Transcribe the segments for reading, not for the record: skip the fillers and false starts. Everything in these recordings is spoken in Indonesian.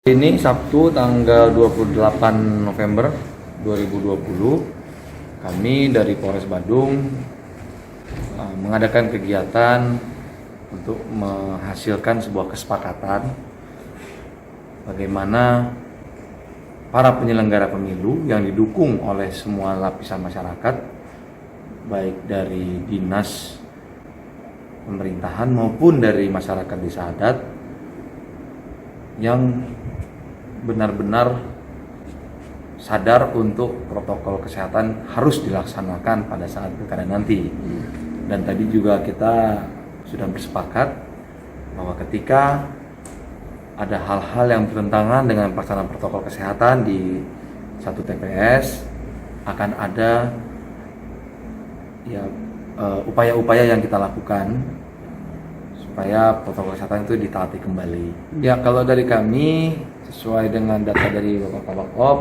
Ini Sabtu tanggal 28 November 2020, kami dari Polres Badung mengadakan kegiatan untuk menghasilkan sebuah kesepakatan bagaimana para penyelenggara pemilu yang didukung oleh semua lapisan masyarakat, baik dari dinas pemerintahan maupun dari masyarakat desa adat, yang benar-benar sadar untuk protokol kesehatan harus dilaksanakan pada saat pilkada nanti. Dan tadi juga kita sudah bersepakat bahwa ketika ada hal-hal yang bertentangan dengan pelaksanaan protokol kesehatan di satu TPS, akan ada upaya-upaya yang kita lakukan supaya protokol kesehatan itu ditaati kembali. Ya, kalau dari kami sesuai dengan data dari Bapak Kabakop,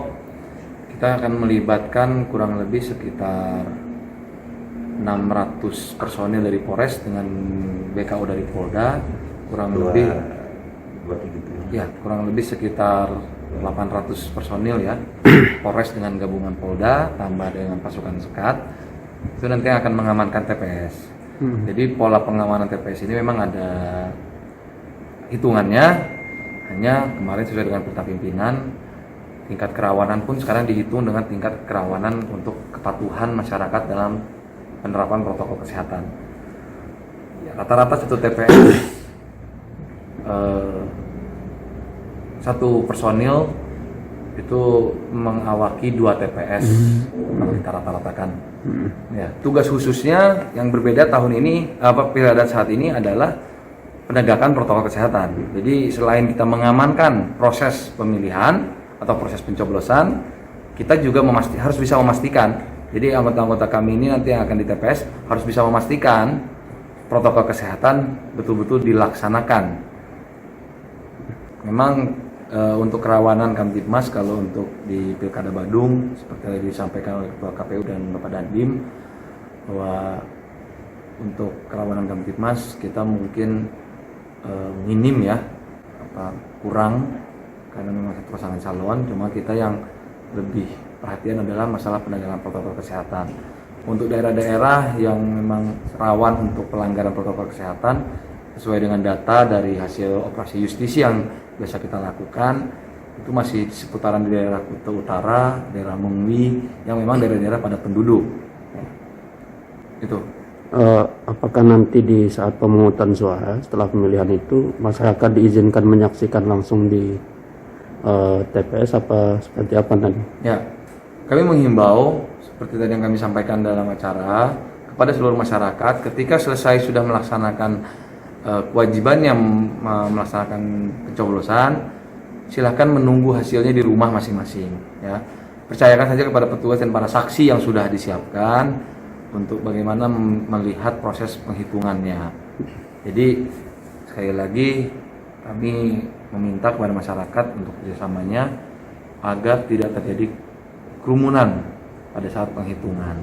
kita akan melibatkan kurang lebih sekitar 600 personil dari Polres dengan BKO dari Polda, kurang lebih sekitar 800 personil ya. Polres dengan gabungan Polda tambah dengan pasukan sekat, itu nanti akan mengamankan TPS. Jadi pola pengamanan TPS ini memang ada hitungannya, hanya kemarin sesuai dengan perintah pimpinan, tingkat kerawanan pun sekarang dihitung dengan tingkat kerawanan untuk kepatuhan masyarakat dalam penerapan protokol kesehatan. Ya, rata-rata satu TPS satu personil itu mengawaki 2 TPS kalau kita rata-ratakan. Ya, tugas khususnya yang berbeda tahun ini pilkada saat ini adalah penegakan protokol kesehatan. Jadi selain kita mengamankan proses pemilihan atau proses pencoblosan, kita juga harus bisa memastikan. Jadi anggota-anggota kami ini nanti yang akan di TPS harus bisa memastikan protokol kesehatan betul-betul dilaksanakan. Memang untuk kerawanan Kamtibmas, kalau untuk di Pilkada Badung seperti yang disampaikan oleh Ketua KPU dan Bapak Dandim, bahwa untuk kerawanan Kamtibmas kita mungkin minim ya, kurang karena memang satu pasangan calon. Cuma kita yang lebih perhatian adalah masalah penegakan protokol kesehatan. Untuk daerah-daerah yang memang rawan untuk pelanggaran protokol kesehatan, sesuai dengan data dari hasil operasi justisi yang biasa kita lakukan, itu masih di seputaran di daerah Kuta Utara, daerah Mengwi, yang memang daerah-daerah padat penduduk. Itu. Apakah nanti di saat pemungutan suara setelah pemilihan itu masyarakat diizinkan menyaksikan langsung di TPS apa seperti apa nanti? Ya, kami menghimbau seperti tadi yang kami sampaikan dalam acara kepada seluruh masyarakat, ketika selesai sudah melaksanakan kewajibannya melaksanakan pencoblosan, silakan menunggu hasilnya di rumah masing-masing ya. Percayakan saja kepada petugas dan para saksi yang sudah disiapkan untuk bagaimana melihat proses penghitungannya. Jadi sekali lagi kami meminta kepada masyarakat untuk kerjasamanya agar tidak terjadi kerumunan pada saat penghitungan.